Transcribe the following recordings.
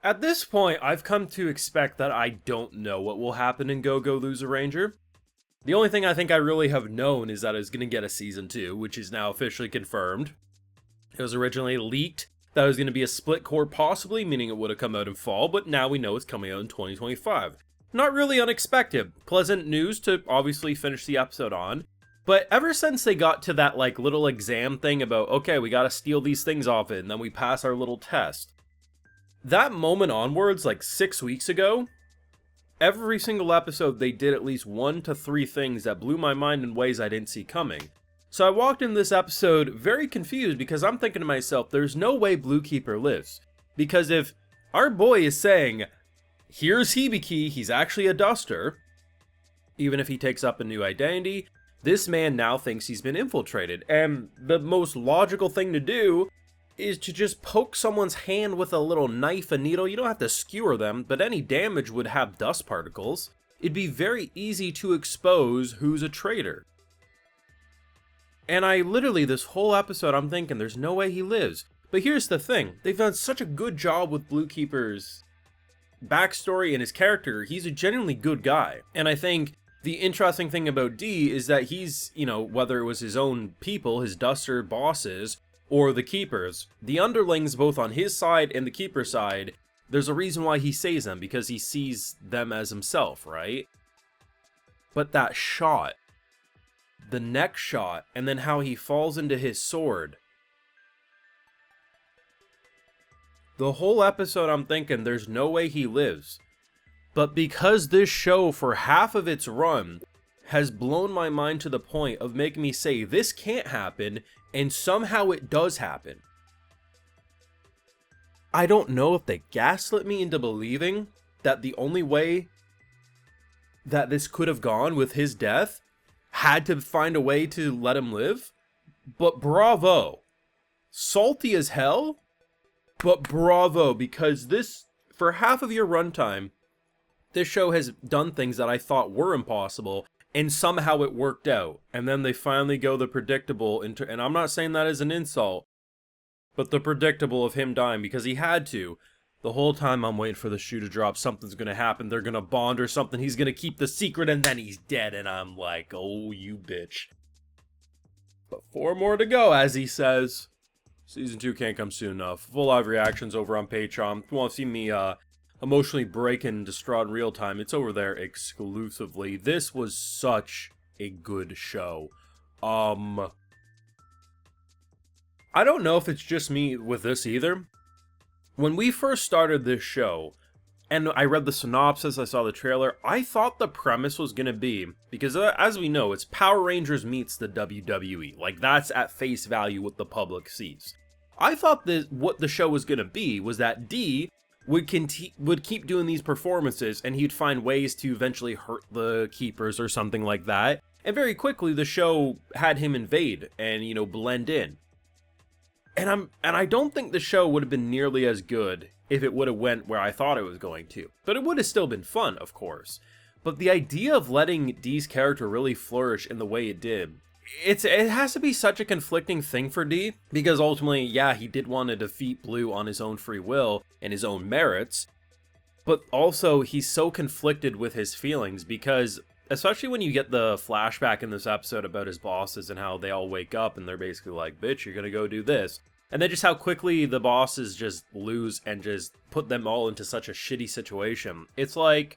At this point, I've come to expect that I don't know what will happen in Go Go Loser Ranger. The only thing I think I really have known is that it's going to get a season 2, which is now officially confirmed. It was originally leaked that it was going to be a split core possibly, meaning it would have come out in fall, but now we know it's coming out in 2025. Not really unexpected. Pleasant news to obviously finish the episode on. But ever since they got to that little exam thing about, okay, we gotta steal these things off it, and then we pass our little test. That moment onwards, 6 weeks ago, every single episode they did at least 1 to 3 things that blew my mind in ways I didn't see coming. So I walked in this episode very confused because I'm thinking to myself, there's no way Bluekeeper lives. Because if our boy is saying, here's Hibiki, he's actually a duster, even if he takes up a new identity, this man now thinks he's been infiltrated. And the most logical thing to do is to just poke someone's hand with a little knife and needle. You don't have to skewer them, but any damage would have dust particles. It'd be very easy to expose who's a traitor. And I literally, this whole episode, I'm thinking, there's no way he lives. But here's the thing, they've done such a good job with Bluekeeper's backstory and his character. He's a genuinely good guy. And I think the interesting thing about D is that he's, whether it was his own people, his duster bosses, or the keepers, the underlings both on his side and the keeper side, there's a reason why he saves them, because he sees them as himself, right? But that shot, the neck shot, and then how he falls into his sword. The whole episode I'm thinking, there's no way he lives. But because this show, for half of its run, has blown my mind to the point of making me say, this can't happen, and somehow it does happen. I don't know if they gaslit me into believing that the only way that this could have gone with his death had to find a way to let him live, but bravo. Salty as hell, but bravo, because this, for half of your runtime, this show has done things that I thought were impossible, and somehow it worked out. And then they finally go the predictable, and I'm not saying that as an insult, but the predictable of him dying, because he had to. The whole time I'm waiting for the shoe to drop, something's gonna happen, they're gonna bond or something, he's gonna keep the secret, and then he's dead, and I'm like, oh, you bitch. But 4 more to go, as he says. Season 2 can't come soon enough. Full live reactions over on Patreon. If you want to see me, emotionally breaking, distraught in real time, it's over there exclusively. This was such a good show. I don't know if it's just me with this either. When we first started this show, and I read the synopsis, I saw the trailer, I thought the premise was going to be, because as we know, it's Power Rangers meets the WWE. That's at face value what the public sees. I thought that what the show was going to be was that D would keep doing these performances, and he'd find ways to eventually hurt the keepers or something like that. And very quickly, the show had him invade and, blend in. And I don't think the show would have been nearly as good if it would have went where I thought it was going to. But it would have still been fun, of course. But the idea of letting D's character really flourish in the way it did, it has to be such a conflicting thing for D, because ultimately, yeah, he did want to defeat Blue on his own free will and his own merits, but also he's so conflicted with his feelings, because especially when you get the flashback in this episode about his bosses and how they all wake up and they're basically like, bitch, you're gonna go do this. And then just how quickly the bosses just lose and just put them all into such a shitty situation. It's like,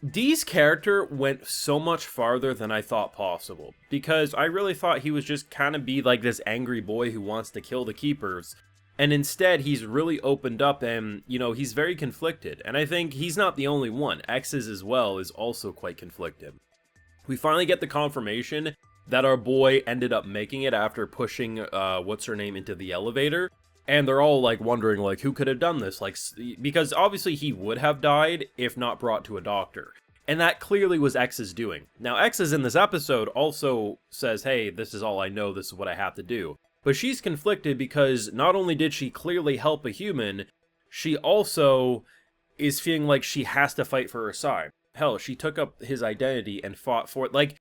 D's character went so much farther than I thought possible, because I really thought he was just kind of be like this angry boy who wants to kill the keepers, and instead he's really opened up and, he's very conflicted, and I think he's not the only one. X's as well is also quite conflicted. We finally get the confirmation that our boy ended up making it after pushing, what's-her-name into the elevator, and they're all, wondering, who could have done this? Because obviously he would have died if not brought to a doctor. And that clearly was X's doing. Now, X's in this episode also says, hey, this is all I know, this is what I have to do. But she's conflicted because not only did she clearly help a human, she also is feeling like she has to fight for her side. Hell, she took up his identity and fought for it.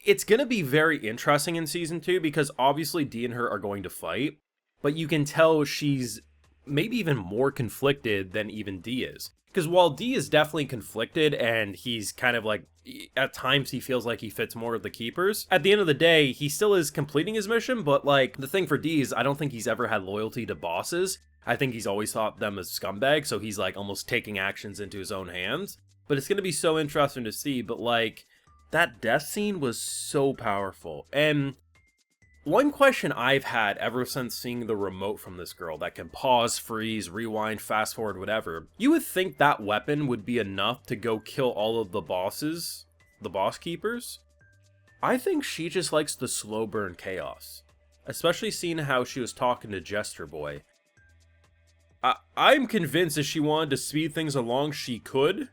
It's gonna be very interesting in Season 2 because obviously D and her are going to fight. But you can tell she's maybe even more conflicted than even D is. Because while D is definitely conflicted and he's kind of like, at times he feels like he fits more with the keepers, at the end of the day, he still is completing his mission, but like, the thing for D is I don't think he's ever had loyalty to bosses. I think he's always thought them as scumbags, so he's like almost taking actions into his own hands. But it's going to be so interesting to see, but like, that death scene was so powerful. And one question I've had ever since seeing the remote from this girl that can pause, freeze, rewind, fast forward, whatever, you would think that weapon would be enough to go kill all of the bosses, the boss keepers. I think she just likes the slow burn chaos, especially seeing how she was talking to Jester Boy. I'm convinced if she wanted to speed things along, she could,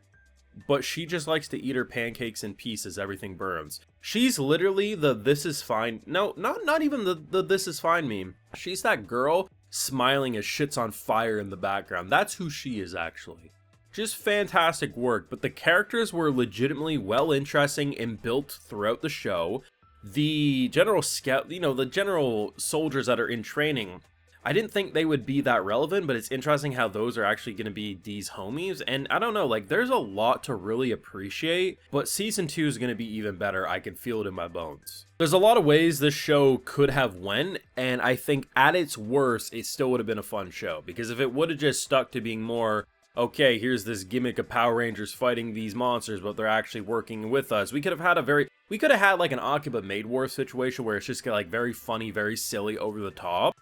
but she just likes to eat her pancakes in peace as everything burns. She's literally the "this is fine." No, not even the "this is fine" meme. She's that girl smiling as shit's on fire in the background. That's who she is, actually. Just fantastic work, but the characters were legitimately well interesting and built throughout the show. The general scout, the general soldiers that are in training, I didn't think they would be that relevant, but it's interesting how those are actually going to be D's homies, and I don't know, like, there's a lot to really appreciate, but Season 2 is going to be even better. I can feel it in my bones. There's a lot of ways this show could have went, and I think at its worst, it still would have been a fun show, because if it would have just stuck to being more, okay, here's this gimmick of Power Rangers fighting these monsters, but they're actually working with us, we could have had like an Akiba Maid War situation where it's just like very funny, very silly, over the top.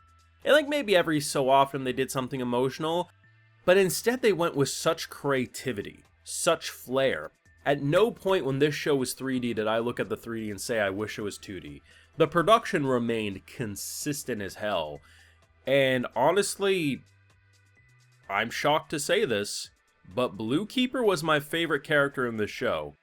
And like maybe every so often they did something emotional, but instead they went with such creativity, such flair. At no point when this show was 3D did I look at the 3D and say I wish it was 2D. The production remained consistent as hell. And honestly, I'm shocked to say this, but Blue Keeper was my favorite character in this show.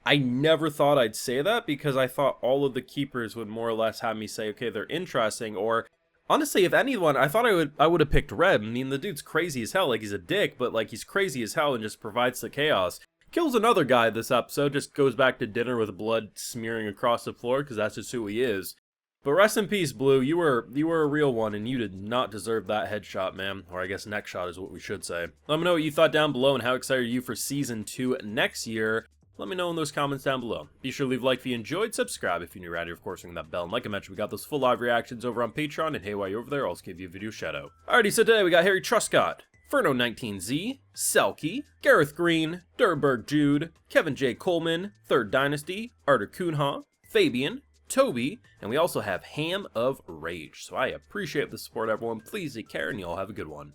I never thought I'd say that because I thought all of the keepers would more or less have me say, okay, they're interesting, or honestly, if anyone, I thought I would have picked Red. I mean, the dude's crazy as hell. Like, he's a dick, but like he's crazy as hell and just provides the chaos. Kills another guy this episode, just goes back to dinner with blood smearing across the floor because that's just who he is. But rest in peace, Blue. You were a real one, and you did not deserve that headshot, man. Or I guess neck shot is what we should say. Let me know what you thought down below and how excited are you for Season 2 next year. Let me know in those comments down below. Be sure to leave a like if you enjoyed, subscribe if you're new around here, of course, ring that bell. And like I mentioned, we got those full live reactions over on Patreon, and hey, while you're over there, I'll also give you a video shout out. Alrighty, so today we got Harry Truscott, Furno19Z, Selkie, Gareth Green, Durberg Jude, Kevin J. Coleman, Third Dynasty, Arter Kunha, Fabian, Toby, and we also have Ham of Rage. So I appreciate the support, everyone. Please take care, and y'all have a good one.